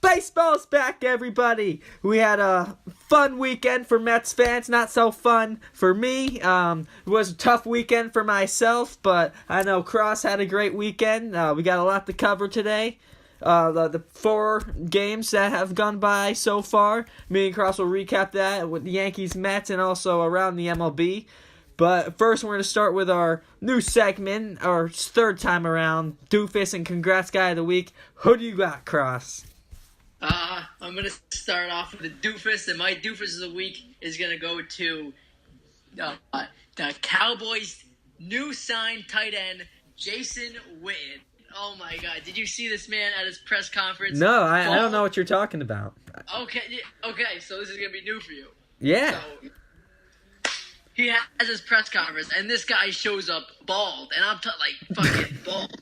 Baseball's back, everybody. We had a fun weekend for Mets fans. Not so fun for me. It was a tough weekend for myself, but I know Cross had a great weekend. We got a lot to cover today. The 4 games that have gone by so far. Me and Cross will recap that with the Yankees, Mets, and also around the MLB. But first, we're going to start with our new segment, our third time around, Doofus and Congrats Guy of the Week. Who do you got, Cross? I'm going to start off with a Doofus, and my Doofus of the Week is going to go to the Cowboys' new signed tight end, Jason Witten. Oh, my God. Did you see this man at his press conference? No, I don't know what you're talking about. Okay, so this is going to be new for you. Yeah. So, he has his press conference, and this guy shows up bald, and I'm fucking bald.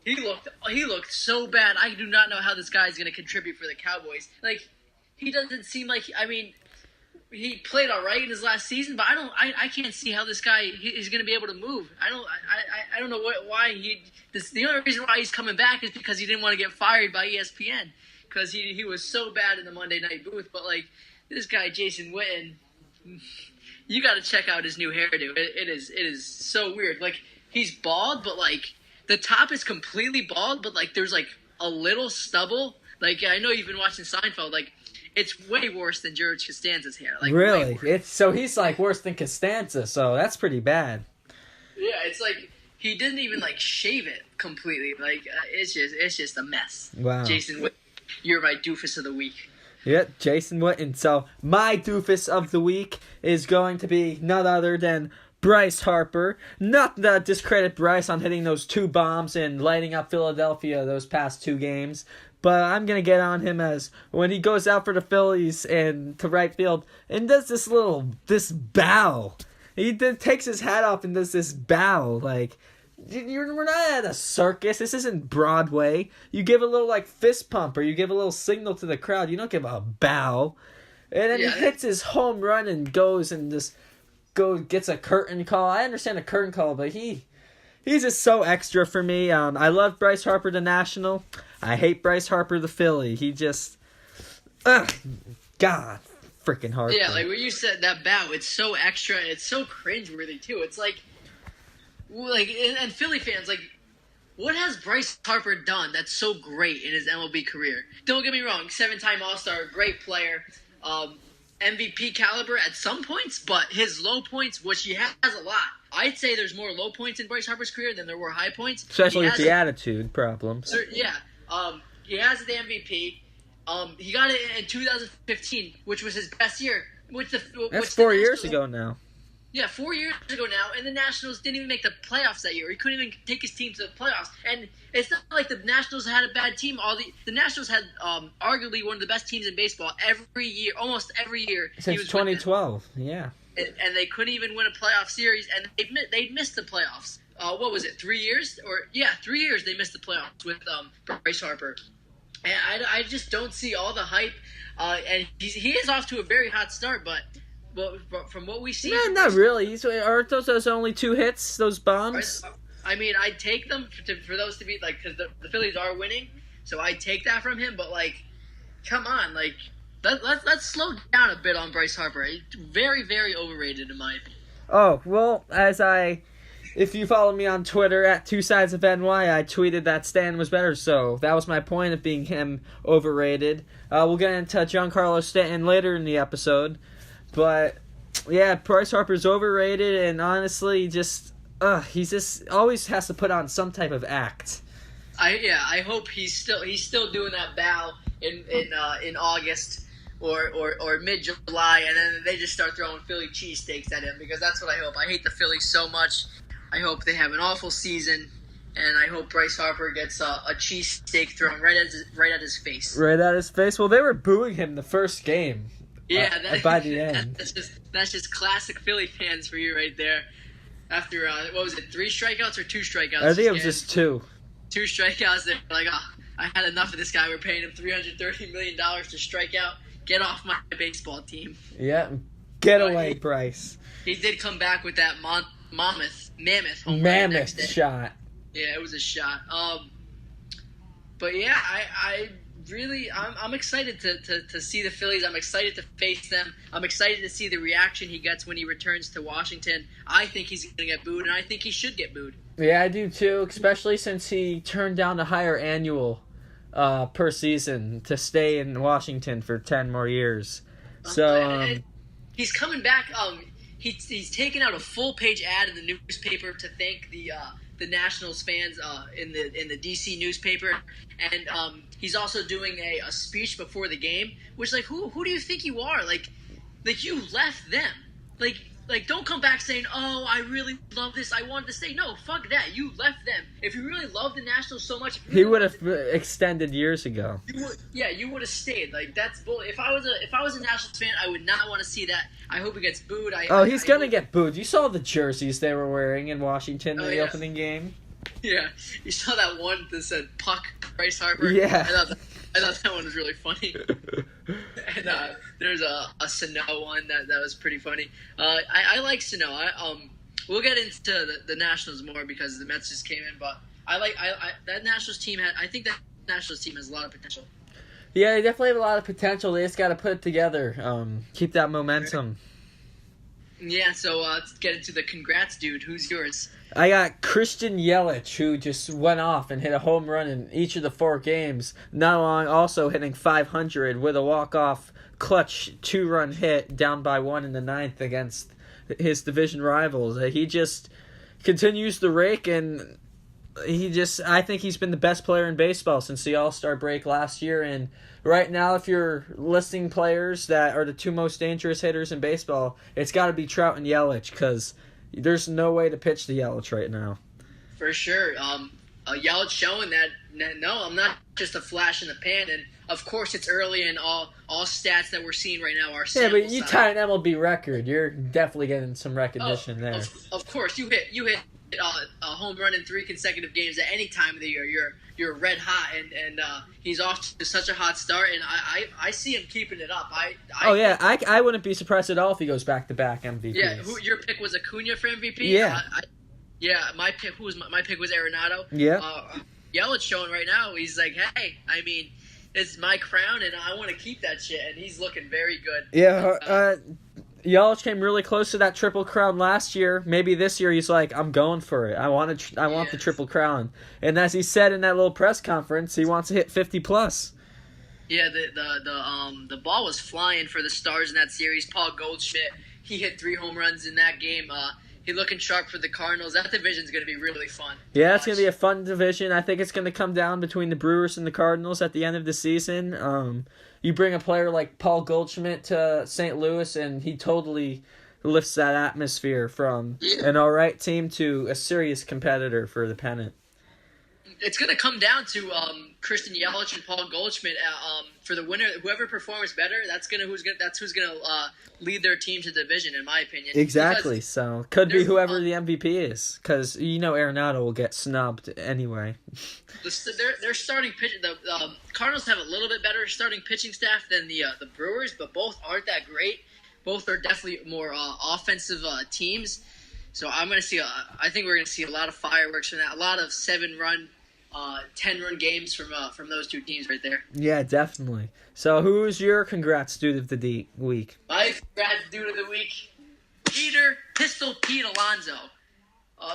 He looked so bad. I do not know how this guy is going to contribute for the Cowboys. Like, he doesn't seem like. I mean, he played all right in his last season, but I can't see how this guy is going to be able to move. I don't know why he. The only reason why he's coming back is because he didn't want to get fired by ESPN because he was so bad in the Monday Night Booth. But like this guy Jason Witten. You got to check out his new hairdo. It is so weird. Like, he's bald, but, like, the top is completely bald, but, like, there's, like, a little stubble. Like, I know you've been watching Seinfeld. Like, it's way worse than George Costanza's hair. Like, really? So he's, like, worse than Costanza, so that's pretty bad. Yeah, it's like he didn't even, like, shave it completely. Like, it's just a mess. Wow. Jason, you're my Doofus of the Week. Yep, Jason Witten. So my Doofus of the Week is going to be none other than Bryce Harper. Not to discredit Bryce on hitting those 2 bombs and lighting up Philadelphia those past 2 games, but I'm going to get on him as when he goes out for the Phillies and to right field and does this bow. He takes his hat off and does this bow. Like, we're not at a circus. This isn't Broadway. You give a little, like, fist pump or you give a little signal to the crowd. You don't give a bow. And then he hits his home run and goes and gets a curtain call. I understand a curtain call, but he's just so extra for me. I love Bryce Harper, the National. I hate Bryce Harper, the Philly. He just... God, freaking Harper. Yeah, like when you said that bow, it's so extra. It's so cringeworthy, too. It's like, and Philly fans, like, what has Bryce Harper done that's so great in his MLB career? Don't get me wrong, 7-time All-Star, great player, MVP caliber at some points, but his low points, which he has a lot. I'd say there's more low points in Bryce Harper's career than there were high points. Especially with the attitude problems. Yeah, he has the MVP. He got it in 2015, which was his best year. That's 4 years ago now. Yeah, 4 years ago now, and the Nationals didn't even make the playoffs that year. He couldn't even take his team to the playoffs. And it's not like the Nationals had a bad team. The Nationals had arguably one of the best teams in baseball every year, almost every year. Since 2012, yeah. And they couldn't even win a playoff series, and they missed the playoffs. What was it, 3 years? 3 years they missed the playoffs with Bryce Harper. And I just don't see all the hype. And he is off to a very hot start, but from what we see... No, not really. Aren't those only 2 hits, those bombs? I mean, I'd take them for those to be, like, because the Phillies are winning, so I'd take that from him, but, like, come on, like, let's slow down a bit on Bryce Harper. He's very, very overrated, in my opinion. Oh, well, if you follow me on Twitter at 2sidesofNY, I tweeted that Stan was better, so that was my point of being him overrated. We'll get into Giancarlo Stanton later in the episode. But, yeah, Bryce Harper's overrated, and honestly, he just always has to put on some type of act. I hope he's still doing that bow in August or mid-July, and then they just start throwing Philly cheesesteaks at him, because that's what I hope. I hate the Phillies so much. I hope they have an awful season, and I hope Bryce Harper gets a cheesesteak thrown right at his face. Right at his face? Well, they were booing him the first game. Yeah, by the end. That's just classic Philly fans for you right there. After, 3 strikeouts or 2 strikeouts? I think it was just 2. 2 strikeouts. They're like, I had enough of this guy. We're paying him $330 million to strike out. Get off my baseball team. Yeah, get away, Bryce. He did come back with that mammoth home run next day. Shot. Yeah, it was a shot. But yeah, I really, I'm excited to see the Phillies. I'm excited to face them. I'm excited to see the reaction he gets when he returns to Washington. I think he's going to get booed, and I think he should get booed. Yeah, I do too, especially since he turned down a higher annual per season to stay in Washington for 10 more years. So he's coming back. He's taken out a full page ad in the newspaper to thank the Nationals fans in the DC newspaper, and he's also doing a speech before the game, which like who do you think you are? Like you left them. Like don't come back saying, "Oh, I really love this. I wanted to stay." No, fuck that. You left them. If you really love the Nationals so much, he would have extended years ago. You would have stayed. Like that's bull. If I was a Nationals fan, I would not want to see that. I hope he gets booed. He's gonna get booed. You saw the jerseys they were wearing in Washington in the opening game. Yeah, you saw that one that said "Puck Bryce Harper." Yeah, I thought that one was really funny. And there's a Sano one that was pretty funny. I like Sano. We'll get into the Nationals more because the Mets just came in, but I that Nationals team. I think that Nationals team has a lot of potential. Yeah, they definitely have a lot of potential. They just got to put it together. Keep that momentum. Yeah, so let's get into the congrats, dude. Who's yours? I got Christian Yelich, who just went off and hit a home run in each of the 4 games. Not long, also hitting .500 with a walk-off clutch 2-run hit down by 1 in the 9th against his division rivals. He just continues to rake, and I think he's been the best player in baseball since the All-Star break last year. And right now, if you're listing players that are the 2 most dangerous hitters in baseball, it's got to be Trout and Yelich, because there's no way to pitch to Yelich right now. For sure. Yelich showing that, no, I'm not just a flash in the pan. And, of course, it's early, and all stats that we're seeing right now are sample but you tie an MLB record. You're definitely getting some recognition there. Of course. You hit a home run in 3 consecutive games at any time of the year. You're red hot, and he's off to such a hot start, and I see him keeping it up. I wouldn't be surprised at all if he goes back-to-back MVPs. Yeah, your pick was Acuna for MVP? Yeah. My pick was Arenado. Yeah. Yelich showing right now, he's like, hey, I mean, it's my crown, and I want to keep that shit, and he's looking very good. Yeah, Yelich came really close to that Triple Crown last year. Maybe this year he's like, I'm going for it. I want the Triple Crown. And as he said in that little press conference, he wants to hit 50+. Yeah, the ball was flying for the Stars in that series. Paul Goldschmidt, he hit 3 home runs in that game. He's looking sharp for the Cardinals. That division's going to be really fun. Yeah, it's going to be a fun division. I think it's going to come down between the Brewers and the Cardinals at the end of the season. You bring a player like Paul Goldschmidt to St. Louis, and he totally lifts that atmosphere from an all right team to a serious competitor for the pennant. It's going to come down to Christian Yelich and Paul Goldschmidt for the winner. Whoever performs better, that's who's going to lead their team to the division, in my opinion. Exactly. So could be whoever the MVP is, because Arenado will get snubbed anyway. Their starting pitch. The Cardinals have a little bit better starting pitching staff than the Brewers, but both aren't that great. Both are definitely more offensive teams. So I think we're going to see a lot of fireworks from that. A lot of 7-run. 10-run games from those 2 teams right there. Yeah, definitely. So who's your congrats dude of the week? My congrats dude of the week, Pistol Pete Alonso.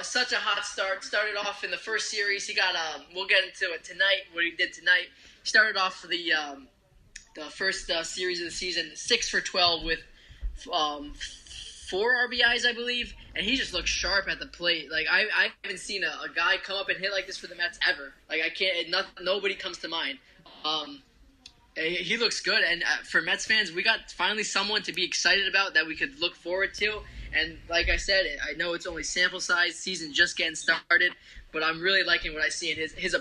Such a hot start. Started off in the first series. He got we'll get into it tonight. What he did tonight. He started off the first series of the season 6 for 12 with 4 RBIs, I believe, and he just looks sharp at the plate. Like I haven't seen a guy come up and hit like this for the Mets ever. Like I can't. Nobody comes to mind. He looks good, and for Mets fans, we got finally someone to be excited about that we could look forward to. And like I said, I know it's only sample size, season just getting started, but I'm really liking what I see. And his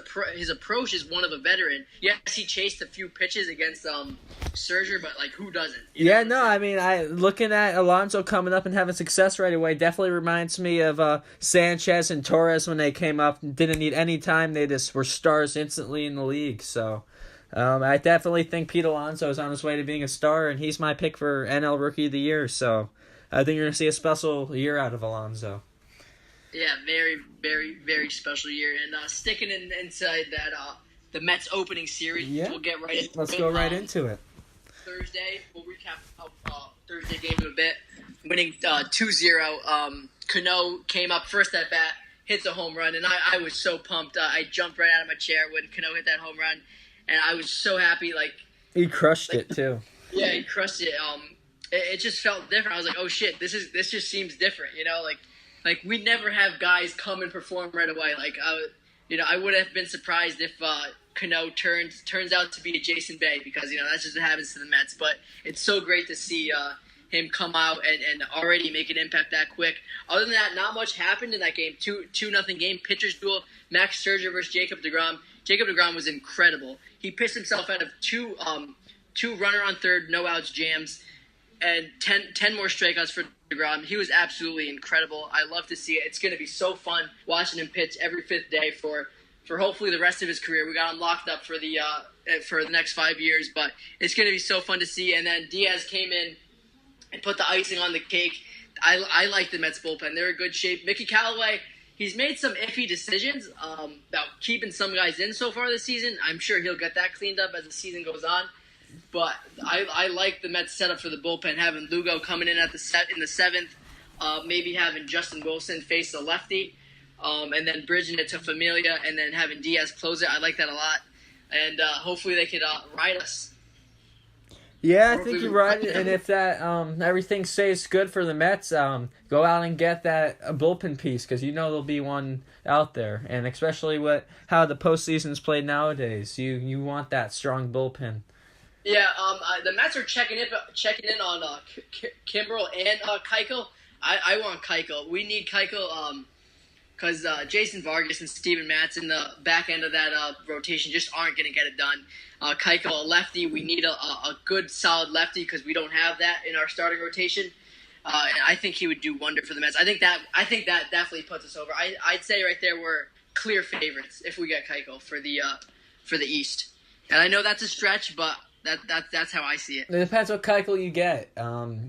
approach is one of a veteran. Yes, he chased a few pitches against Scherzer, but like who doesn't? Looking at Alonso coming up and having success right away definitely reminds me of Sanchez and Torres when they came up and didn't need any time. They just were stars instantly in the league. So I definitely think Pete Alonso is on his way to being a star, and he's my pick for NL Rookie of the Year. So I think you're going to see a special year out of Alonso. Yeah, very, very, very special year. And sticking inside the Mets opening series. Yeah. We'll get right into Let's it. go right into it. Thursday, we'll recap Thursday game in a bit. Winning 2-0. Cano came up first at bat, hits a home run, and I was so pumped. I jumped right out of my chair when Cano hit that home run, and I was so happy. He crushed it too. Yeah, he crushed it. It just felt different. I was like, oh shit, this just seems different. Like we never have guys come and perform right away. I would have been surprised if Cano turns out to be a Jason Bay, because that's just what happens to the Mets. But it's so great to see him come out and already make an impact that quick. Other than that, not much happened in that game. 2-0 game. Pitchers duel. Max Scherzer versus Jacob deGrom. Jacob deGrom was incredible. He pissed himself out of two runner on third, no outs jams, and 10 more strikeouts for deGrom. He was absolutely incredible. I love to see it. It's going to be so fun watching him pitch every fifth day for hopefully the rest of his career. We got him locked up for the next 5 years, but it's going to be so fun to see. And then Diaz came in and put the icing on the cake. I like the Mets bullpen. They're in good shape. Mickey Callaway, he's made some iffy decisions about keeping some guys in so far this season. I'm sure he'll get that cleaned up as the season goes on. But I like the Mets setup for the bullpen, having Lugo coming in in the seventh, maybe having Justin Wilson face the lefty, and then bridging it to Familia, and then having Diaz close it. I like that a lot, and hopefully they could ride us. Yeah, I think you're right. And if that everything stays good for the Mets, go out and get that bullpen piece, because there'll be one out there, and especially with how the postseason's played nowadays, you want that strong bullpen. Yeah, the Mets are checking in on Kimbrel and Keuchel. I want Keuchel. We need Keuchel because Jason Vargas and Steven Matz in the back end of that rotation just aren't going to get it done. Keuchel, a lefty. We need a good, solid lefty because we don't have that in our starting rotation. And I think he would do wonder for the Mets. I think that definitely puts us over. I'd say right there we're clear favorites if we get Keuchel for the East. And I know that's a stretch, but that's how I see it. It depends what Keuchel you get.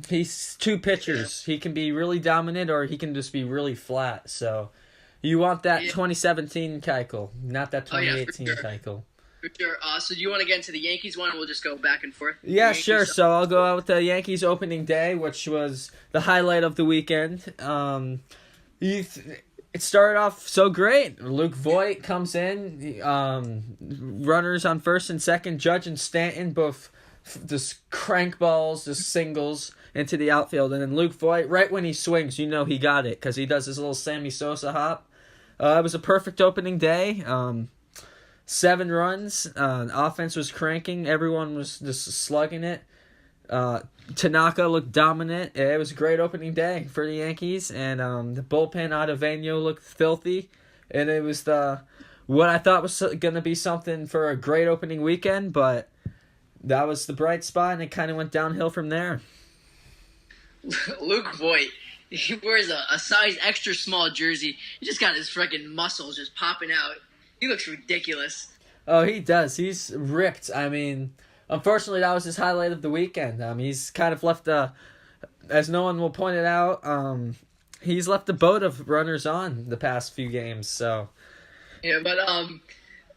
He's two pitchers. Yeah. He can be really dominant, or he can just be really flat. So you want that 2017 Keuchel, not that 2018 Keuchel. For sure. So do you want to get into the Yankees one, and we'll just go back and forth? Yeah, sure. So I'll go out with the Yankees opening day, which was the highlight of the weekend. It started off so great. Luke Voit comes in, runners on first and second. Judge and Stanton both just crank balls, just singles into the outfield. And then Luke Voit, right when he swings, he got it, because he does his little Sammy Sosa hop. It was a perfect opening day. 7 runs. Offense was cranking. Everyone was just slugging it. Tanaka looked dominant. It was a great opening day for the Yankees, and the bullpen Ottavino looked filthy, and it was what I thought was going to be something for a great opening weekend, but that was the bright spot, and it kind of went downhill from there. Luke Voit, he wears a size extra small jersey. He just got his freaking muscles just popping out. He looks ridiculous. Oh, he does. He's ripped. I mean, unfortunately, that was his highlight of the weekend. He's kind of left as no one will point it out, he's left the boat of runners on the past few games. So yeah, but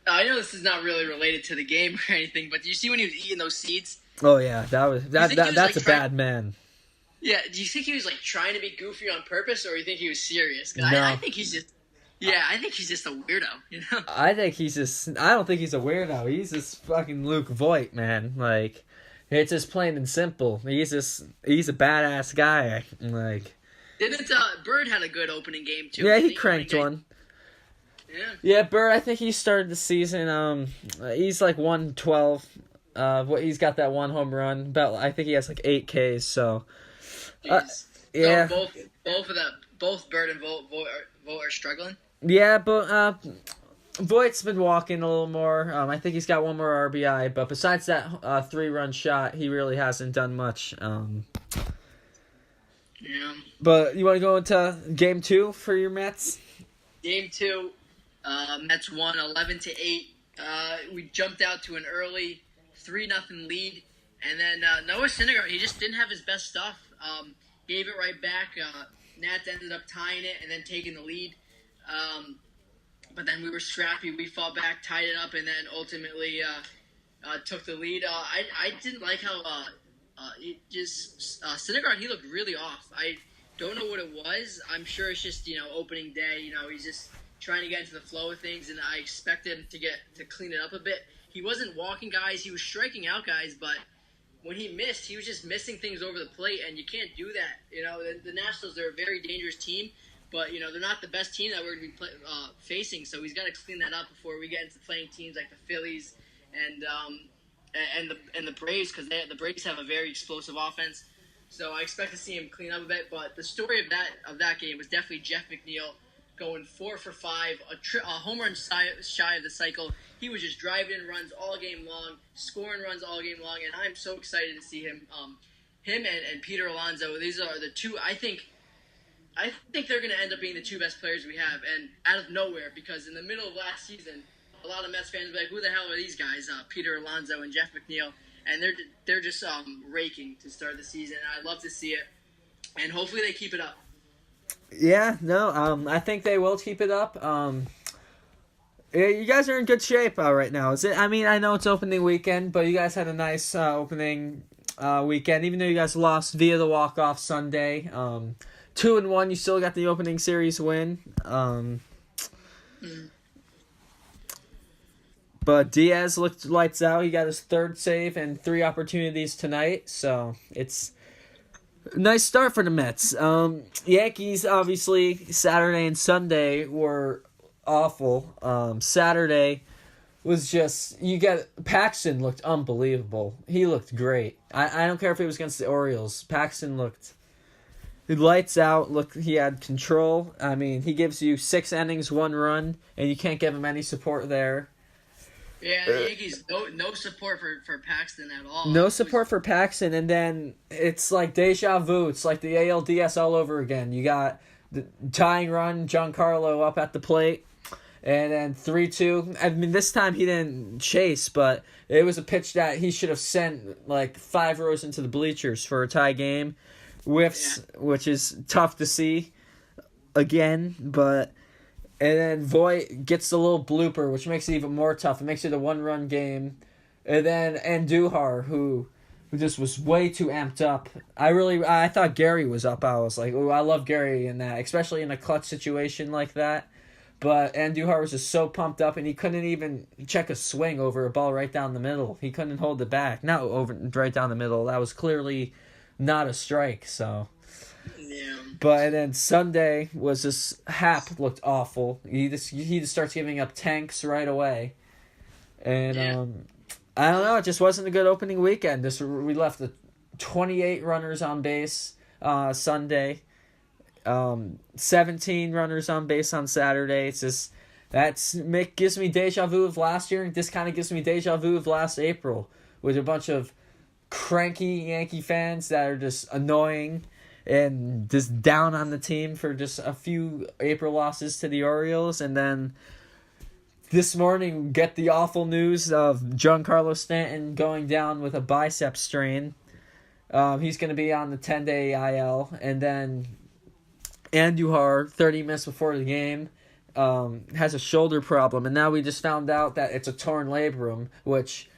I know this is not really related to the game or anything, but do you see when he was eating those seeds? Oh yeah, that's a bad man. Yeah, do you think he was trying to be goofy on purpose, or you think he was serious? 'Cause no. I think he's just. Yeah, I think he's just a weirdo, I don't think he's a weirdo. He's just fucking Luke Voit, man. It's just plain and simple. He's a badass guy. Didn't Bird had a good opening game too? Yeah, he cranked one. Yeah. Yeah, Bird, I think he started the season, he's 112. He's got that one home run. I think he has 8 Ks, so. Yeah. So both Bird and Voit are struggling? Yeah, but Voigt's been walking a little more. I think he's got one more RBI, but besides that 3-run shot, he really hasn't done much. Yeah. But you want to go into Game 2 for your Mets? Game 2, Mets won 11-8. We jumped out to an early 3-0 lead, and then Noah Syndergaard, he just didn't have his best stuff. Gave it right back. Nats ended up tying it and then taking the lead. but then we were scrappy. We fought back, tied it up, and then ultimately took the lead. I didn't like how Syndergaard, he looked really off. I don't know what it was. I'm sure it's just opening day. He's just trying to get into the flow of things, and I expect him to clean it up a bit. He wasn't walking guys. He was striking out guys, but when he missed, he was just missing things over the plate, and you can't do that. The Nationals, they're a very dangerous team, but they're not the best team that we're going to be facing. So he's got to clean that up before we get into playing teams like the Phillies and the Braves, because the Braves have a very explosive offense. So I expect to see him clean up a bit. But the story of that game was definitely Jeff McNeil going 4 for 5, a home run shy of the cycle. He was just driving in runs all game long, scoring runs all game long, and I'm so excited to see him. Him and Peter Alonso. These are the two. I think they're going to end up being the two best players we have, and out of nowhere, because in the middle of last season, a lot of Mets fans were like, "Who the hell are these guys?" Peter Alonso and Jeff McNeil, and they're just raking to start the season. And I'd love to see it, and hopefully they keep it up. Yeah, no, I think they will keep it up. You guys are in good shape right now. Is it? I mean, I know it's opening weekend, but you guys had a nice opening weekend, even though you guys lost via the walk-off Sunday. 2-1, you still got the opening series win. But Diaz looked lights out. He got his third save and 3 opportunities tonight, so it's a nice start for the Mets. Yankees, obviously, Saturday and Sunday were awful. Saturday was just, Paxton looked unbelievable. He looked great. I don't care if it was against the Orioles. Paxton looked lights out. Look, he had control. I mean, he gives you 6 innings, 1 run, and you can't give him any support there. Yeah, the Yankees, no support for Paxton at all. No support for Paxton, and then it's like deja vu. It's like the ALDS all over again. You got the tying run, Giancarlo up at the plate, and then 3-2. I mean, this time he didn't chase, but it was a pitch that he should have sent like 5 rows into the bleachers for a tie game. Whiffs, which is tough to see again, but... And then Voit gets the little blooper, which makes it even more tough. It makes it a 1-run game. And then Andujar, who just was way too amped up. I thought Gary was up. I was like, oh, I love Gary in that, especially in a clutch situation like that. But Andujar was just so pumped up, and he couldn't even check a swing over a ball right down the middle. He couldn't hold it back. Not over right down the middle. That was clearly not a strike, so... Yeah. But then Sunday was just Hap looked awful. He just starts giving up tanks right away, and I don't know. It just wasn't a good opening weekend. We left the 28 runners on base Sunday, 17 runners on base on Saturday. It's just gives me deja vu of last year. This kind of gives me deja vu of last April with a bunch of cranky Yankee fans that are just annoying. And just down on the team for just a few April losses to the Orioles. And then this morning, get the awful news of Giancarlo Stanton going down with a bicep strain. He's going to be on the 10-day IL. And then Andujar, 30 minutes before the game, has a shoulder problem. And now we just found out that it's a torn labrum, which...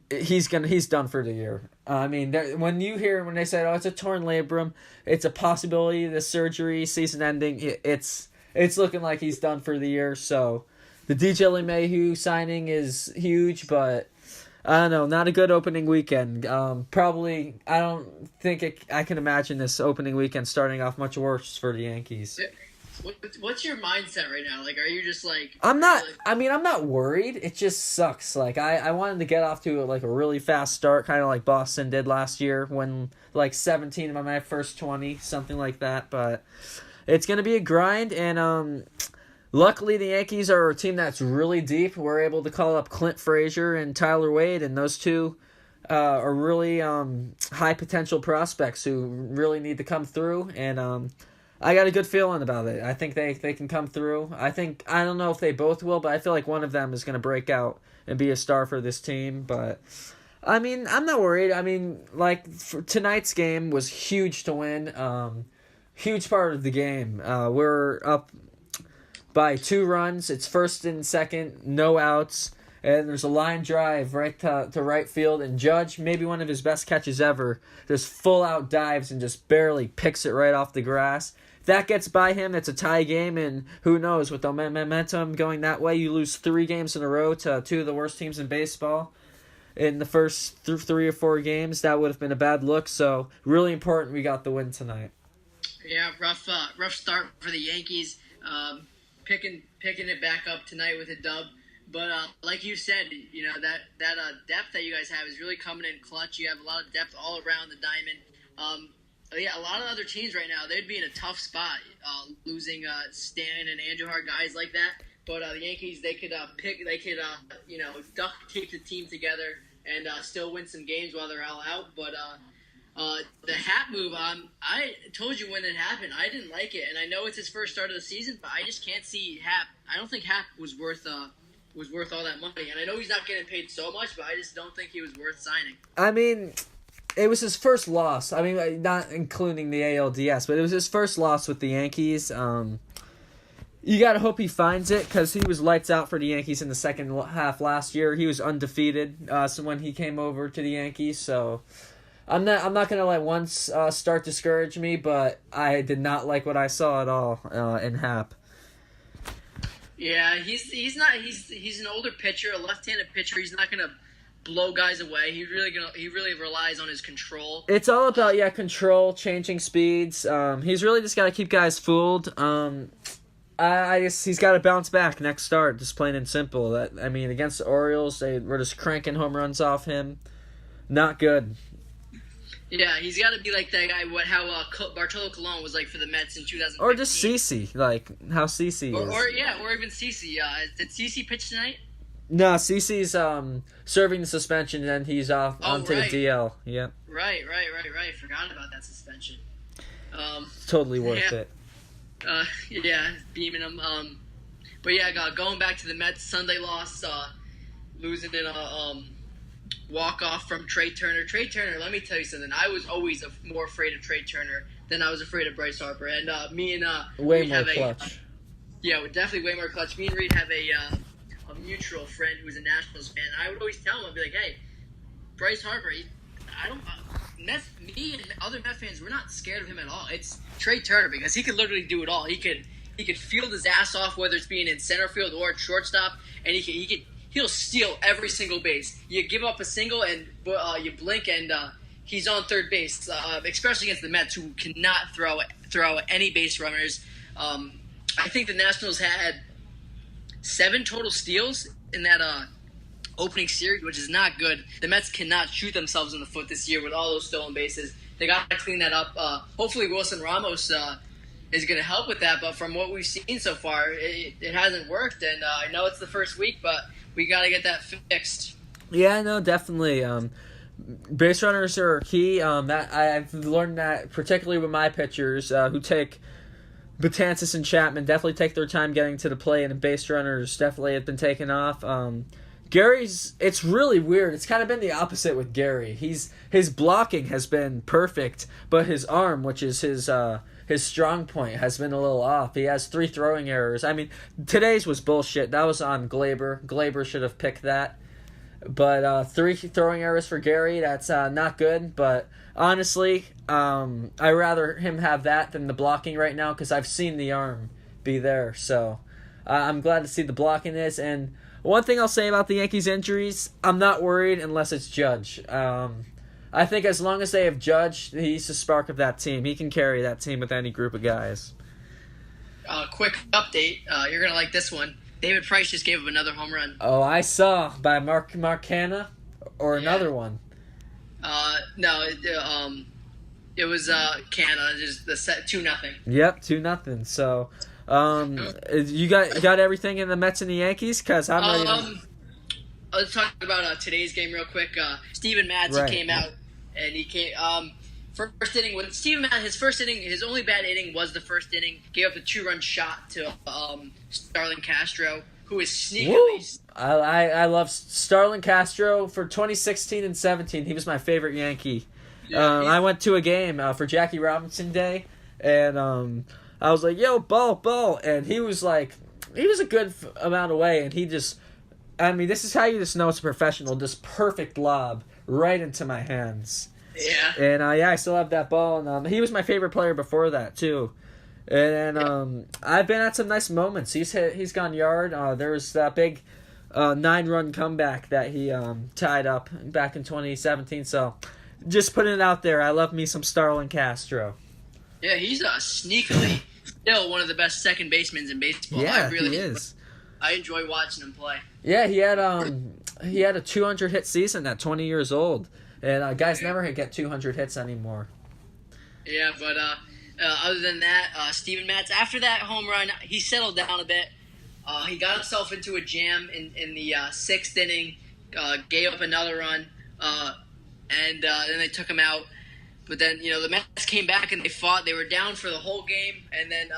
He's done for the year. I mean, when they say, "Oh, it's a torn labrum," it's a possibility of the surgery, season ending. It's looking like he's done for the year. So, the DJ LeMahieu signing is huge, but I don't know, not a good opening weekend. Probably, I don't think I can imagine this opening weekend starting off much worse for the Yankees. What's your mindset right now? Like, are you just like... I'm not worried. It just sucks. Like, I wanted to get off to a really fast start, kind of like Boston did last year when, 17 of my first 20, something like that. But it's going to be a grind, and luckily the Yankees are a team that's really deep. We're able to call up Clint Frazier and Tyler Wade, and those two are really high potential prospects who really need to come through, and... I got a good feeling about it. I think they can come through. I don't know if they both will, but I feel like one of them is going to break out and be a star for this team. But, I mean, I'm not worried. I mean, tonight's game was huge to win. Huge part of the game. We're up by 2 runs. It's first and second, no outs. And there's a line drive right to right field. And Judge, maybe one of his best catches ever, just full out dives and just barely picks it right off the grass. If that gets by him, it's a tie game. And who knows, with the momentum going that way, you lose 3 games in a row to 2 of the worst teams in baseball. In the first 3 or 4 games, that would have been a bad look. So really important we got the win tonight. Yeah, rough start for the Yankees. Picking it back up tonight with a dub. But like you said, that depth that you guys have is really coming in clutch. You have a lot of depth all around the diamond. A lot of other teams right now, they'd be in a tough spot losing Stan and Andujar, guys like that. But the Yankees, they could duct tape the team together and still win some games while they're all out. But the Happ move, I told you when it happened, I didn't like it, and I know it's his first start of the season, but I just can't see Happ. I don't think Happ was worth all that money, and I know he's not getting paid so much, but I just don't think he was worth signing. I mean, it was his first loss. I mean, not including the ALDS, but it was his first loss with the Yankees. You gotta hope he finds it, because he was lights out for the Yankees in the second half last year. He was undefeated so when he came over to the Yankees, so I'm not gonna let one start discourage me, but I did not like what I saw at all in Happ. Yeah, he's an older pitcher, a left-handed pitcher. He's not gonna blow guys away. He really relies on his control. It's all about control, changing speeds. He's really just gotta keep guys fooled. I guess he's got to bounce back next start, just plain and simple. Against the Orioles, they were just cranking home runs off him. Not good. Yeah, he's got to be like that guy. How Bartolo Colon was like for the Mets in 2015. Or just CeCe, like how CeCe is. Or even CeCe. Did CeCe pitch tonight? No, CeCe's serving the suspension, and then he's off onto the DL. Yep. Right. Forgot about that suspension. Totally worth it. Beaming him. But yeah, going back to the Mets Sunday loss, losing in a walk-off from Trey Turner. Trey Turner, let me tell you something. I was always more afraid of Trey Turner than I was afraid of Bryce Harper. And me and way more clutch. We're definitely way more clutch. Me and Reid have a mutual friend who's a Nationals fan. I would always tell him, I'd be like, hey, Bryce Harper, me and other Met fans, we're not scared of him at all. It's Trey Turner, because he could literally do it all. He could field his ass off, whether it's being in center field or at shortstop, and he'll steal every single base. You give up a single and you blink and he's on third base, especially against the Mets, who cannot throw any base runners. I think the Nationals had 7 total steals in that opening series, which is not good. The Mets cannot shoot themselves in the foot this year with all those stolen bases. They got to clean that up. Hopefully Wilson Ramos is going to help with that, but from what we've seen so far, it hasn't worked, and I know it's the first week, but we got to get that fixed. Yeah, no, definitely. Base runners are key. That I've learned that particularly with my pitchers who take Betances and Chapman definitely take their time getting to the plate, and the base runners definitely have been taken off. It's really weird. It's kind of been the opposite with Gary. His blocking has been perfect, but his arm, which is his strong point, has been a little off. He has 3 throwing errors. I mean, today's was bullshit. That was on Glaber. Glaber should have picked that. But 3 throwing errors for Gary, that's not good. But honestly, I'd rather him have that than the blocking right now, because I've seen the arm be there. So I'm glad to see the blocking is. And one thing I'll say about the Yankees' injuries, I'm not worried unless it's Judge. I think as long as they have Judge, he's the spark of that team. He can carry that team with any group of guys. Quick update. You're going to like this one. David Price just gave up another home run. Oh, I saw. By Mark Hanna? Or another one? No, it was Canada. Just the set 2-0. Yep, 2-0. So, you got everything in the Mets and the Yankees? Because I'm ready. Let's talk about today's game real quick. Steven Matz, right. He came out, and he came first inning. When Steven Matz, his first inning, his only bad inning was the first inning. Gave up a 2-run shot to Starlin Castro, who is sneakily. I love Starlin Castro for 2016 and 17. He was my favorite Yankee. Yeah, I went to a game for Jackie Robinson Day, and I was like, "Yo, ball," and he was like, he was a good amount away, and he just, I mean, this is how you just know it's a professional. Just perfect lob right into my hands. Yeah. And yeah, I still have that ball. And he was my favorite player before that too. And I've been at some nice moments. He's gone yard. There was that big 9-run comeback that he tied up back in 2017. So just putting it out there, I love me some Starlin Castro. Yeah, he's sneakily still one of the best second basemen in baseball. Yeah, he is. I enjoy watching him play. Yeah, he had a 200 hit season at 20 years old, and guys never get 200 hits anymore. Yeah, but other than that, Steven Matz, after that home run, he settled down a bit. He got himself into a jam in the 6th inning, gave up another run, and then they took him out. But then, the Mets came back and they fought. They were down for the whole game, and then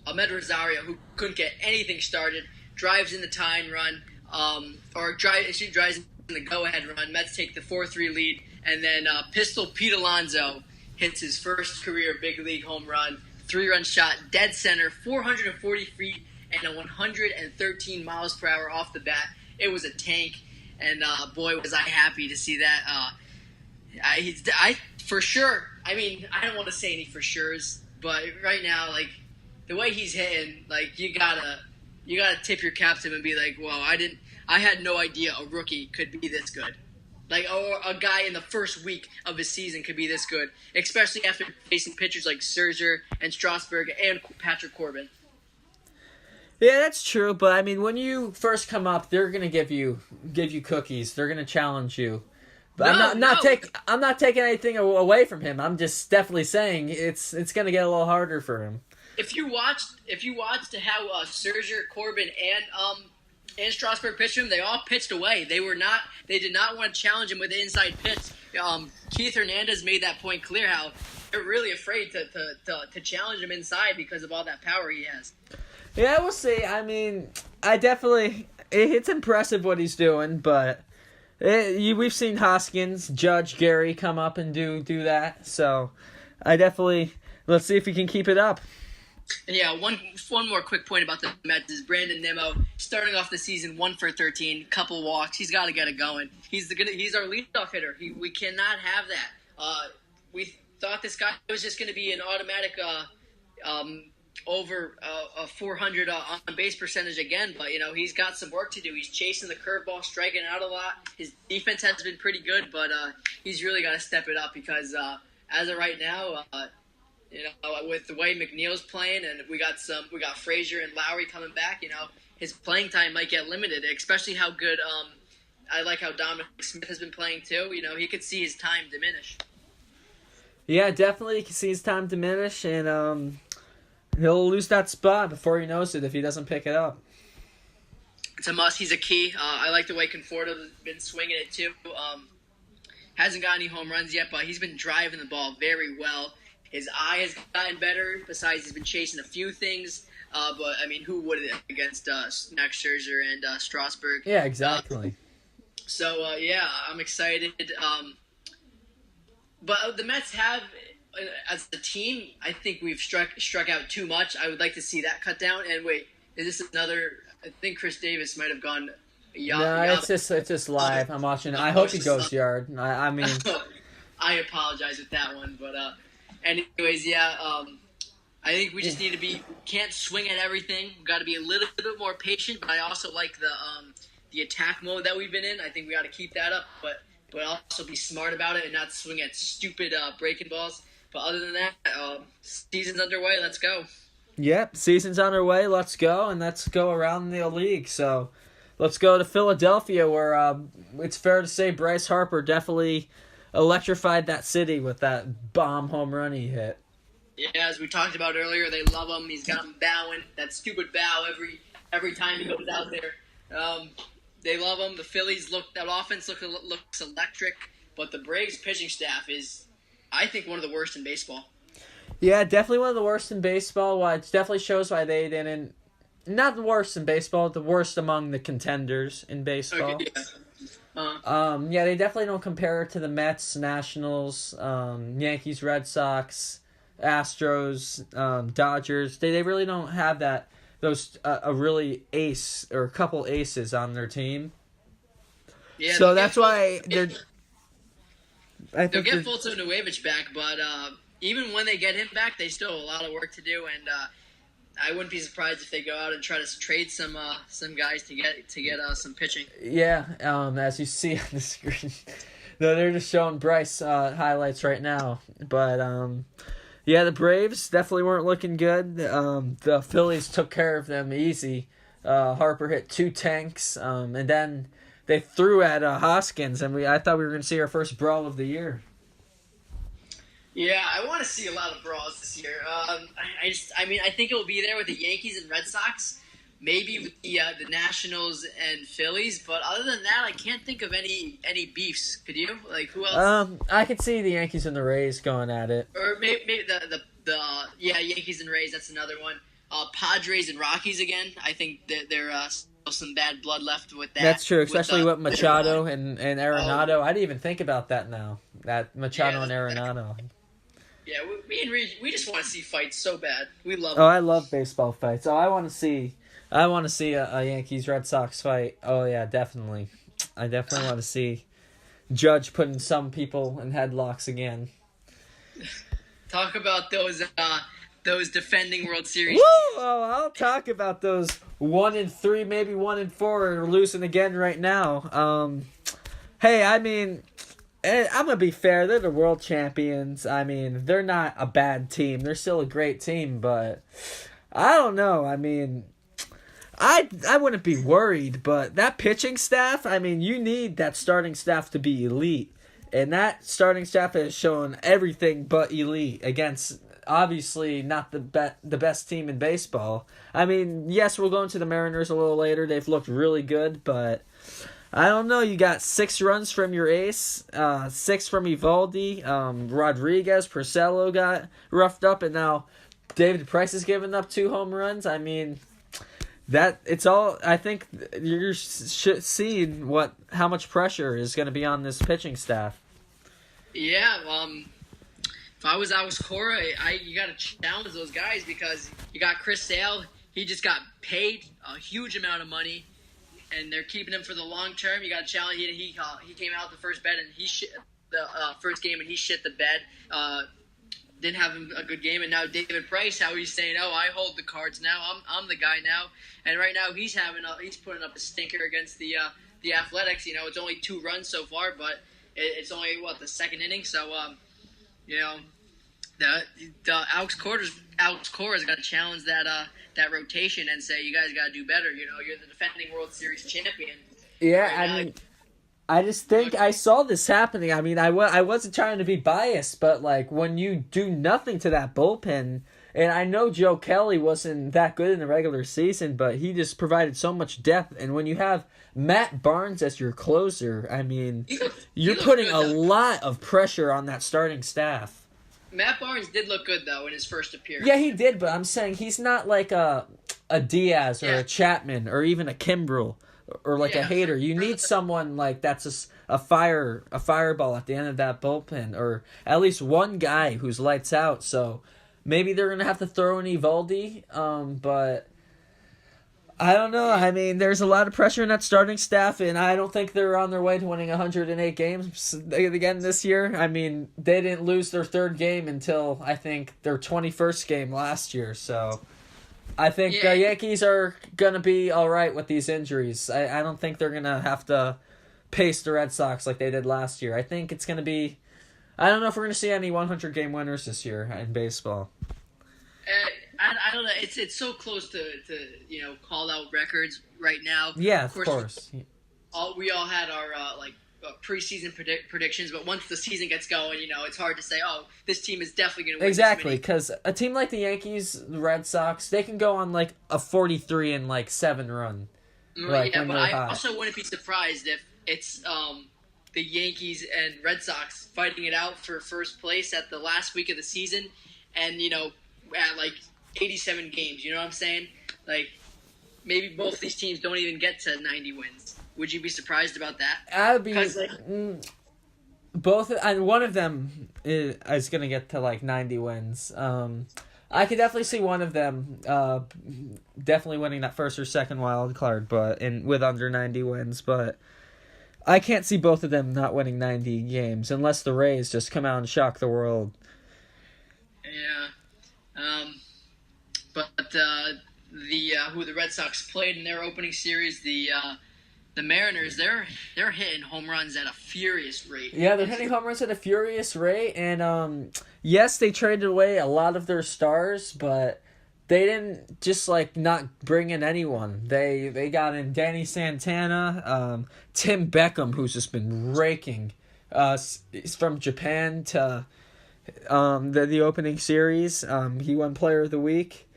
Ahmed Rosario, who couldn't get anything started, drives in the tying run, drives in the go-ahead run. Mets take the 4-3 lead, and then Pistol Pete Alonso hits his first career big league home run, 3-run shot, dead center, 440 feet, and 113 miles per hour off the bat. It was a tank, and boy, was I happy to see that. I for sure. I mean, I don't want to say any for sure's, but right now, like the way he's hitting, like you gotta tip your cap to him and be like, "Whoa, I had no idea a rookie could be this good." Like, or a guy in the first week of his season could be this good, especially after facing pitchers like Scherzer and Strasburg and Patrick Corbin. Yeah, that's true. But I mean, when you first come up, they're gonna give you cookies. They're gonna challenge you. But I'm not taking anything away from him. I'm just definitely saying it's gonna get a little harder for him. If you watched how Scherzer, Corbin, and Strasburg pitched him, they all pitched away. They did not want to challenge him with the inside pitch. Keith Hernandez made that point clear. How they're really afraid to challenge him inside because of all that power he has. Yeah, we'll see. I mean, it's impressive what he's doing, but we've seen Hoskins, Judge, Gary come up and do that. So let's see if he can keep it up. And yeah, one more quick point about the Mets is Brandon Nimmo starting off the season 1 for 13, couple walks. He's got to get it going. He's our leadoff hitter. We cannot have that. We thought this guy was just going to be an automatic over a 400 on base percentage again, but he's got some work to do. He's chasing the curveball, striking out a lot. His defense has been pretty good, but he's really got to step it up because as of right now. With the way McNeil's playing, and we got Frazier and Lowry coming back, his playing time might get limited. Especially how good I like how Dominic Smith has been playing too. He could see his time diminish. Yeah, definitely he can see his time diminish, and he'll lose that spot before he knows it if he doesn't pick it up. It's a must. He's a key. I like the way Conforto's been swinging it too. Hasn't got any home runs yet, but he's been driving the ball very well. His eye has gotten better. Besides, he's been chasing a few things. But, I mean, who would against Max Scherzer and Strasburg? Yeah, exactly. I'm excited. But the Mets have, as a team, I think we've struck out too much. I would like to see that cut down. And wait, is this another? I think Chris Davis might have gone yard. No, it's just live. I'm watching it. I hope he goes yard. I mean, I apologize with that one, but anyways, I think we just can't swing at everything. We've got to be a little bit more patient, but I also like the attack mode that we've been in. I think we got to keep that up, but also be smart about it and not swing at stupid breaking balls. But other than that, season's underway. Let's go. Yep, season's underway. Let's go, and let's go around the league. So let's go to Philadelphia, where it's fair to say Bryce Harper definitely electrified that city with that bomb home run he hit. Yeah, as we talked about earlier, they love him. He's got him bowing, that stupid bow every time he goes out there. They love him. The Phillies that offense looks electric, but the Braves pitching staff is, I think, one of the worst in baseball. Yeah, definitely one of the worst in baseball. Well, it definitely shows why they didn't. Not the worst in baseball, the worst among the contenders in baseball. Okay, yeah. They definitely don't compare it to the Mets, Nationals, Yankees, Red Sox, Astros, Dodgers. They really don't have that a really ace or a couple aces on their team. Yeah, So that's why they're. I they'll think get Fulton Nuevich back, but even when they get him back, they still have a lot of work to do, and I wouldn't be surprised if they go out and try to trade some guys to get some pitching. Yeah, as you see on the screen, no, they're just showing Bryce highlights right now, but yeah, the Braves definitely weren't looking good. The Phillies took care of them easy. Harper hit 2 tanks, and then they threw at Hoskins, and I thought we were going to see our first brawl of the year. Yeah, I want to see a lot of brawls this year. I think it will be there with the Yankees and Red Sox, maybe with the Nationals and Phillies. But other than that, I can't think of any beefs. Could you? Like who else? I could see the Yankees and the Rays going at it. Or maybe the Yankees and Rays. That's another one. Padres and Rockies again. I think that there still some bad blood left with that. That's true, especially with Machado and Arenado. I didn't even think about that now. That Machado and Arenado. Yeah, me and Reid, we just want to see fights so bad. We love. Oh, I love baseball fights. Oh, I want to see a Yankees Red Sox fight. Oh yeah, definitely. I definitely want to see Judge putting some people in headlocks again. Talk about those defending World Series. Woo! Oh, I'll talk about those 1-3, maybe 1-4, losing again right now. Hey, I mean, I'm gonna be fair. They're the world champions. I mean, they're not a bad team. They're still a great team, but I don't know. I mean, I wouldn't be worried, but that pitching staff. I mean, you need that starting staff to be elite, and that starting staff has shown everything but elite against obviously not the best team in baseball. I mean, yes, we'll go into the Mariners a little later. They've looked really good, but I don't know. You got 6 runs from your ace, 6 from Evaldi. Rodriguez, Porcello got roughed up, and now David Price has given up 2 home runs. I mean, that it's all. I think you're seeing how much pressure is going to be on this pitching staff. Yeah, if I was Alex Cora, you got to challenge those guys because you got Chris Sale. He just got paid a huge amount of money, and they're keeping him for the long term. You got to challenge. He came out the first bed and he shit the first game and he shit the bed. Didn't have a good game, and now David Price, how he's saying, "Oh, I hold the cards now. I'm the guy now." And right now he's putting up a stinker against the Athletics. You know, it's only 2 runs so far, but it's only the second inning. So the Alex Cora's got to challenge that rotation and say, you guys got to do better. You know, you're the defending World Series champion. Yeah, right, I mean, I just think I saw this happening. I mean, I wasn't trying to be biased, but like when you do nothing to that bullpen, and I know Joe Kelly wasn't that good in the regular season, but he just provided so much depth. And when you have Matt Barnes as your closer, I mean, you're putting a lot of pressure on that starting staff. Matt Barnes did look good, though, in his first appearance. Yeah, he did, but I'm saying he's not like a Diaz or a Chapman or even a Kimbrel or like a Hader. You need someone like that's a fireball at the end of that bullpen, or at least one guy who's lights out. So maybe they're going to have to throw in Evaldi, but I don't know. I mean, there's a lot of pressure in that starting staff, and I don't think they're on their way to winning 108 games again this year. I mean, they didn't lose their 3rd game until, I think, their 21st game last year. So I think the Yankees are going to be all right with these injuries. I don't think they're going to have to pace the Red Sox like they did last year. I think it's going to be... I don't know if we're going to see any 100-game winners this year in baseball. I don't know. It's so close to call out records right now. Yeah, of course. We all had our preseason predictions, but once the season gets going, it's hard to say, oh, this team is definitely going to win. Exactly, because a team like the Yankees, the Red Sox, they can go on like a 43-7 run. But I also wouldn't be surprised if it's the Yankees and Red Sox fighting it out for first place at the last week of the season, and at like 87 games. You know what I'm saying? Like maybe both these teams don't even get to 90 wins. Would you be surprised about that? I'd be both, and one of them is going to get to like 90 wins. I could definitely see one of them definitely winning that first or second wild card, but with under 90 wins. But I can't see both of them not winning 90 games unless the Rays just come out and shock the world. Yeah. But who the Red Sox played in their opening series, the Mariners, they're hitting home runs at a furious rate. Yeah, they're hitting home runs at a furious rate, and yes, they traded away a lot of their stars, but they didn't just not bring in anyone. They got in Danny Santana, Tim Beckham, who's just been raking. He's from Japan to the opening series. He won Player of the Week.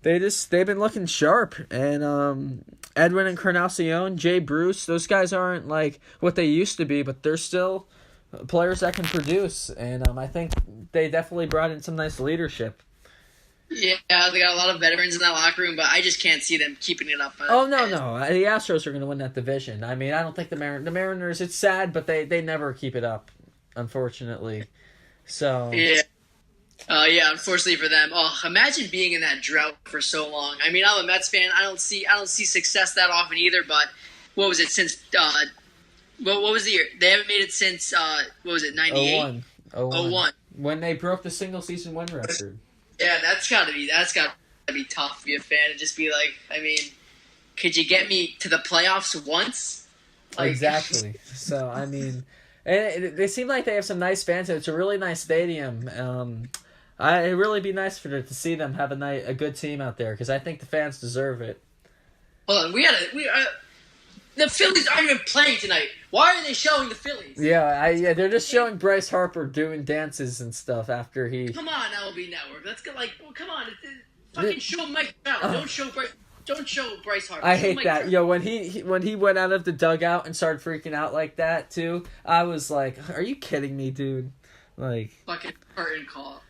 They've been looking sharp, and Edwin Encarnacion, Jay Bruce, those guys aren't what they used to be, but they're still players that can produce, and I think they definitely brought in some nice leadership. Yeah, they got a lot of veterans in that locker room, but I just can't see them keeping it up. Oh, no. The Astros are going to win that division. I mean, I don't think the Mariners, it's sad, but they never keep it up, unfortunately. So yeah. Unfortunately for them. Oh, imagine being in that drought for so long. I mean, I'm a Mets fan. I don't see success that often either. But what was it since? What was the year? They haven't made it since. What was it? 98. 01. When they broke the single season win record. Yeah, that's gotta be tough to be a fan and just be like, I mean, could you get me to the playoffs once? Exactly. So I mean, and they seem like they have some nice fans. It's a really nice stadium. It'd really be nice to see them have a good team out there because I think the fans deserve it. Hold on, the Phillies aren't even playing tonight. Why are they showing the Phillies? Yeah, they're just showing Bryce Harper doing dances and stuff after he. Come on, MLB Network. Let's get come on, fucking show Mike Trout. Don't show Bryce Harper. I hate that. Yo, when he went out of the dugout and started freaking out like that too, I was like, "Are you kidding me, dude?" Fucking curtain call.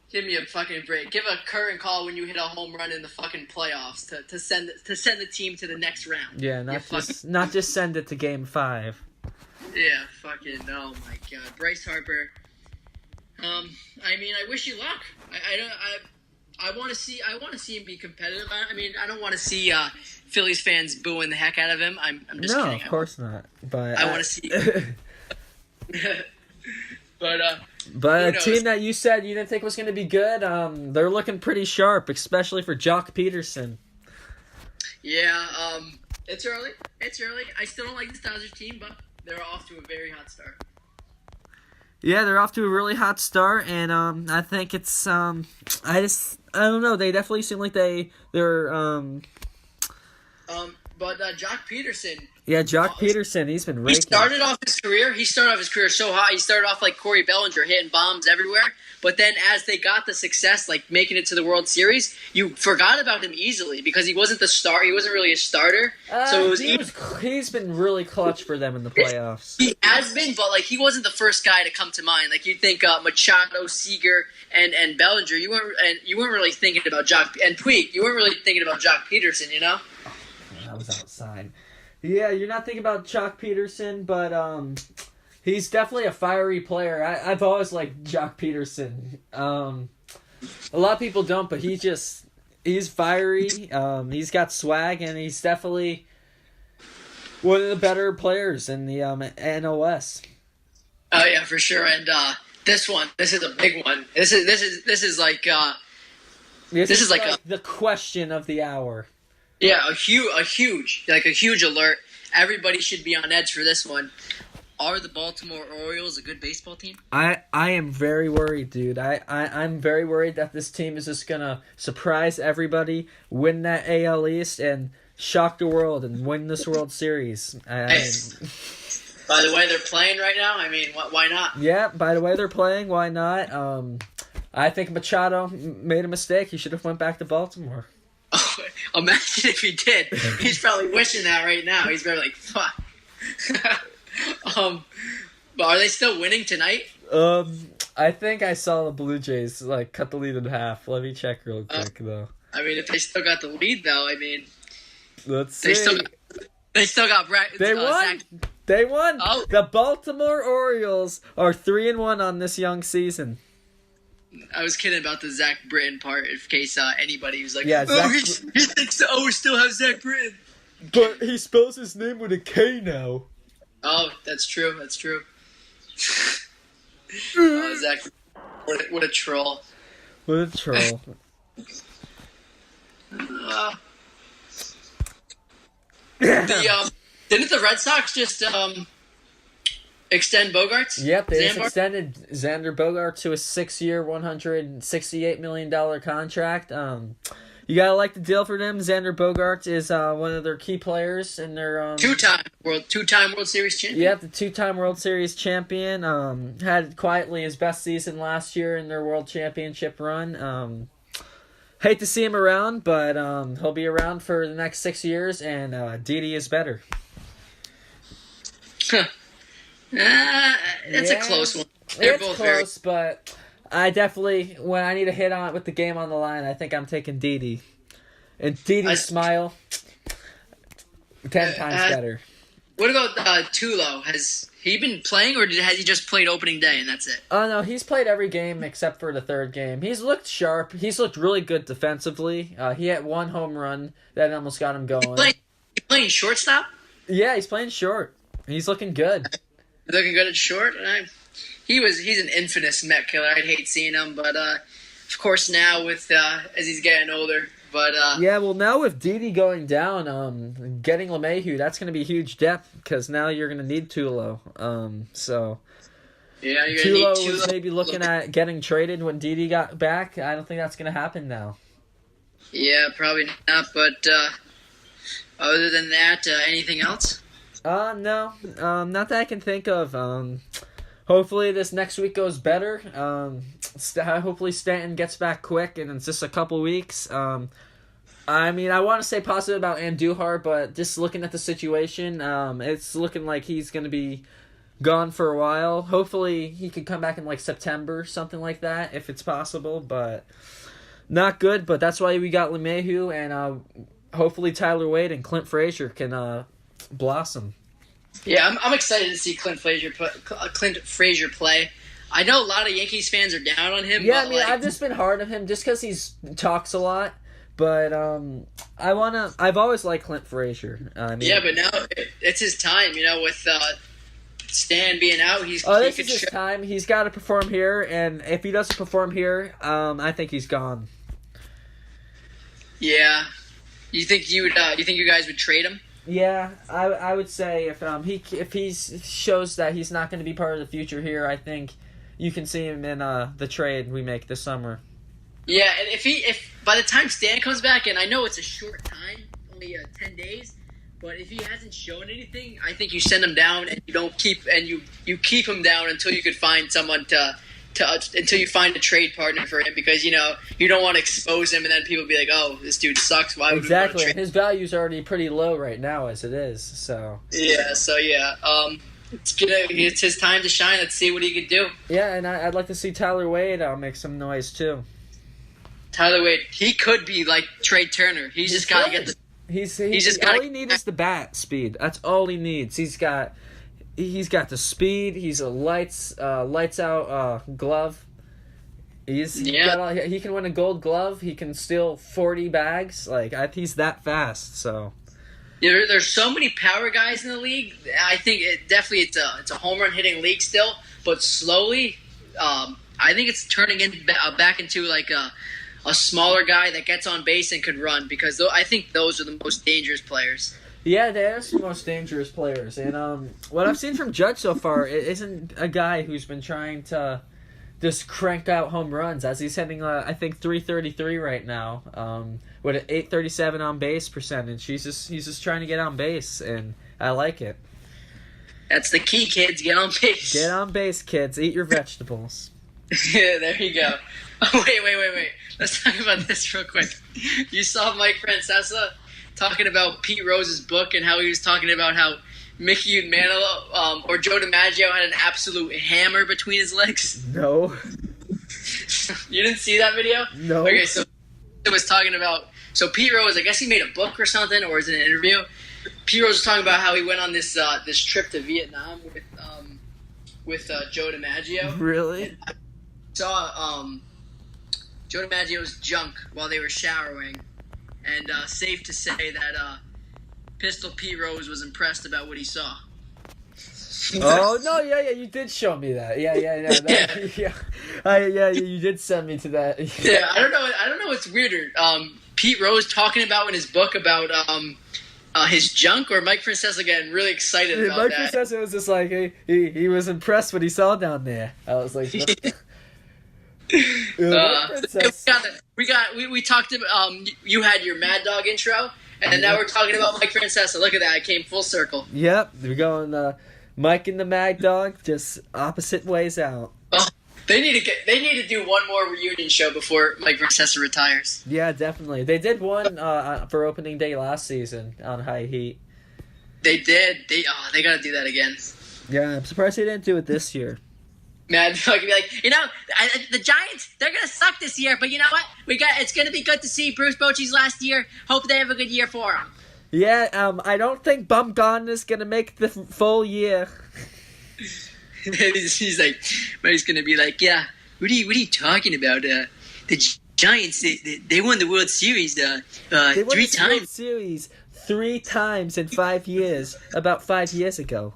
Give me a fucking break. Give a curtain call when you hit a home run in the fucking playoffs to send the team to the next round. Yeah, not just send it to Game 5. Yeah, fucking oh my god, Bryce Harper. I mean, I wish you luck. I want to see him be competitive. I mean, I don't want to see Phillies fans booing the heck out of him. I'm just kidding. No, of course not. But I want to see. But a team that you said you didn't think was going to be good, they're looking pretty sharp, especially for Jock Peterson. Yeah, it's early. I still don't like the Dodgers team, but they're off to a very hot start. Yeah, they're off to a really hot start, and I think it's I don't know. They definitely seem like they're But Jock Peterson. Yeah, Jock Peterson, he's been raking. He started off his career so hot. He started off like Corey Bellinger, hitting bombs everywhere. But then as they got the success, like making it to the World Series, you forgot about him easily because he wasn't the star. He wasn't really a starter. So he's been really clutch for them in the playoffs. He has been, but he wasn't the first guy to come to mind. Like you'd think Machado, Seager, and Bellinger. You weren't really thinking about Jock and Puig. You weren't really thinking about Jock Peterson. You know. I was outside. Yeah, you're not thinking about Jock Peterson, but he's definitely a fiery player. I've always liked Jock Peterson. A lot of people don't, but he's fiery. He's got swag, and he's definitely one of the better players in the NOS. Oh yeah, for sure. And this is a big one. This is like the question of the hour. Yeah, a huge alert. Everybody should be on edge for this one. Are the Baltimore Orioles a good baseball team? I am very worried, dude. I'm very worried that this team is just gonna surprise everybody, win that AL East, and shock the world and win this World Series. By the way they're playing right now, I mean, why not? Yeah, by the way they're playing, why not? I think Machado made a mistake. He should have went back to Baltimore. Oh, imagine if he did. He's probably wishing that right now. He's probably like, fuck. But are they still winning tonight? I think I saw the Blue Jays cut the lead in half. Let me check real quick though. I mean, if they still got the lead though, I mean, let's see. They still got They won. They won. Oh. The Baltimore Orioles are 3-1 on this young season. I was kidding about the Zach Britton part in case anybody was like, Yeah, he thinks we still have Zach Britton. But he spells his name with a K now. Oh, that's true. That's true. Oh, Zach, what a troll. What a troll. Didn't the Red Sox just extend Bogarts? Yep, they just extended Xander Bogaerts to a 6-year, $168 million contract. You gotta like the deal for them. Xander Bogaerts is one of their key players in their two-time World Series champion. Yep, the 2-time World Series champion. Had quietly his best season last year in their World Championship run. Hate to see him around, but he'll be around for the next 6 years, and Didi is better. That's a close one. They're both close, but I definitely, when I need a hit on with the game on the line, I think I'm taking Didi. And Didi's smile, 10 times better. What about Tulo? Has he been playing, or has he just played opening day and that's it? Oh, no, he's played every game except for the third game. He's looked sharp. He's looked really good defensively. He had one home run that almost got him going. He playing shortstop? Yeah, he's playing short. He's looking good. Looking good at short? He's an infamous Met killer. I'd hate seeing him, but of course now with as he's getting older. But yeah, well now with Didi going down, getting LeMahieu, that's going to be huge depth because now you're going to need Tulo. So yeah, you're Tulo gonna need was maybe looking at getting traded when Didi got back. I don't think that's going to happen now. Yeah, probably not. But other than that, anything else? No, not that I can think of. Hopefully this next week goes better. Hopefully Stanton gets back quick, and it's just a couple weeks. I mean, I want to say positive about Andujar, but just looking at the situation, it's looking like he's going to be gone for a while. Hopefully he could come back in like September, something like that, if it's possible, but not good. But that's why we got LeMahieu, and hopefully Tyler Wade and Clint Frazier can blossom. Yeah, I'm excited to see Clint Frazier play. I know a lot of Yankees fans are down on him. Yeah, but I mean, I've just been hard on him just because he talks a lot. But I've always liked Clint Frazier. Yeah, but now it's his time. With Stan being out, this is his time. He's got to perform here, and if he doesn't perform here, I think he's gone. Yeah, you think you guys would trade him? Yeah, I would say if he shows that he's not going to be part of the future here, I think you can see him in the trade we make this summer. Yeah, and if by the time Stan comes back, and I know it's a short time, only 10 days, but if he hasn't shown anything, I think you send him down and you keep him down until you could find someone until you find a trade partner for him, because you don't want to expose him and then people be like, oh, this dude sucks. Why would we want to trade him? His value's already pretty low right now as it is. So it's his time to shine. Let's see what he can do. Yeah, and I'd like to see Tyler Wade make some noise too. Tyler Wade, he could be like Trey Turner. He's just got to get the. All he needs is the bat speed. That's all he needs. He's got the speed. He's a lights out glove. He can win a Gold Glove. He can steal 40 bags. He's that fast. So yeah, there's so many power guys in the league. I think it's a home run hitting league still, but slowly, I think it's turning back into like a smaller guy that gets on base and could run, because I think those are the most dangerous players. Yeah, they are the most dangerous players. And what I've seen from Judge so far, it isn't a guy who's been trying to just crank out home runs, as he's hitting, I think, .333 right now, with an .837 on base percentage. He's just trying to get on base, and I like it. That's the key, kids. Get on base. Get on base, kids. Eat your vegetables. Yeah, there you go. Oh, wait. Let's talk about this real quick. You saw Mike Francesa talking about Pete Rose's book and how he was talking about how Mickey Manalo or Joe DiMaggio had an absolute hammer between his legs? No. You didn't see that video? No. Okay, so it was talking about... So Pete Rose, I guess he made a book or something, or is it an interview? Pete Rose was talking about how he went on this trip to Vietnam with Joe DiMaggio. Really? And I saw Joe DiMaggio's junk while they were showering, and safe to say that Pistol Pete Rose was impressed about what he saw. Oh no! Yeah, you did show me that. Yeah. You did send me to that. Yeah, I don't know what's weirder. Pete Rose talking about in his book about his junk, or Mike Francesa getting really excited about Mike that. Francesa was just like he was impressed what he saw down there. I was like, We talked about you had your Mad Dog intro, and now we're talking about Mike Francesa. Look at that, it came full circle. Yep, we're going Mike and the Mad Dog, just opposite ways out. Oh, they need to do one more reunion show before Mike Francesa retires. Yeah, definitely. They did one for opening day last season on High Heat. They did. They got to do that again. Yeah, I'm surprised they didn't do it this year. Mad Dog be like, the Giants, they're gonna suck this year, but you know what? It's gonna be good to see Bruce Bochy's last yeyear. Hope they have a good year for him. Yeah, I don't think Bumgarner is gonna make the full year. He's like, but he's gonna be like, yeah. What are you talking about? The Giants, they won the World Series they won 3 the times. World Series 3 times in 5 years. About 5 years ago.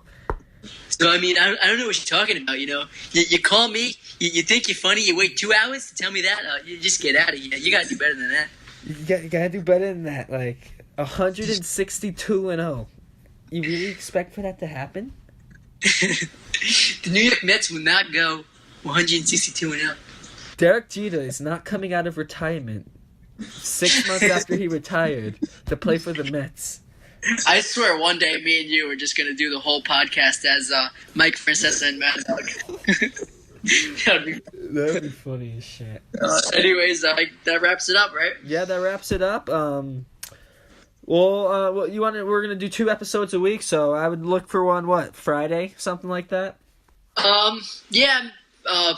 So I mean, I don't know what you're talking about. You call me, you think you're funny, you wait 2 hours to tell me that. You just get out of here. You gotta do better than that. You gotta do better than that. Like 162-0. You really expect for that to happen? The New York Mets will not go 162-0. Derek Jeter is not coming out of retirement 6 months after he retired to play for the Mets. I swear one day me and you are just going to do the whole podcast as Mike Francesa and Mad Dog. That'd be funny as shit. Anyways, that wraps it up, right? Yeah, that wraps it up. We're gonna do 2 episodes a week, so I would look for one. Friday, something like that. Yeah.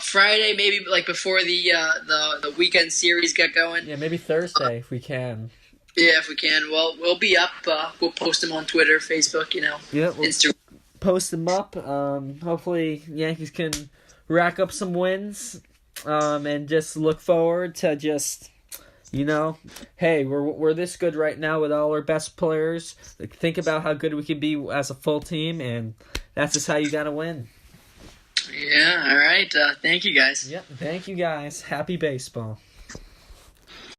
Friday, maybe like before the weekend series get going. Yeah, maybe Thursday if we can. Yeah, if we can. Well, we'll be up. We'll post them on Twitter, Facebook, Yeah, we'll Instagram. Post them up. Hopefully Yankees can rack up some wins. And just look forward to just, hey, we're this good right now with all our best players. Like, think about how good we can be as a full team, and that's just how you gotta win. Yeah, all right. Thank you, guys. Yep, thank you guys. Happy baseball.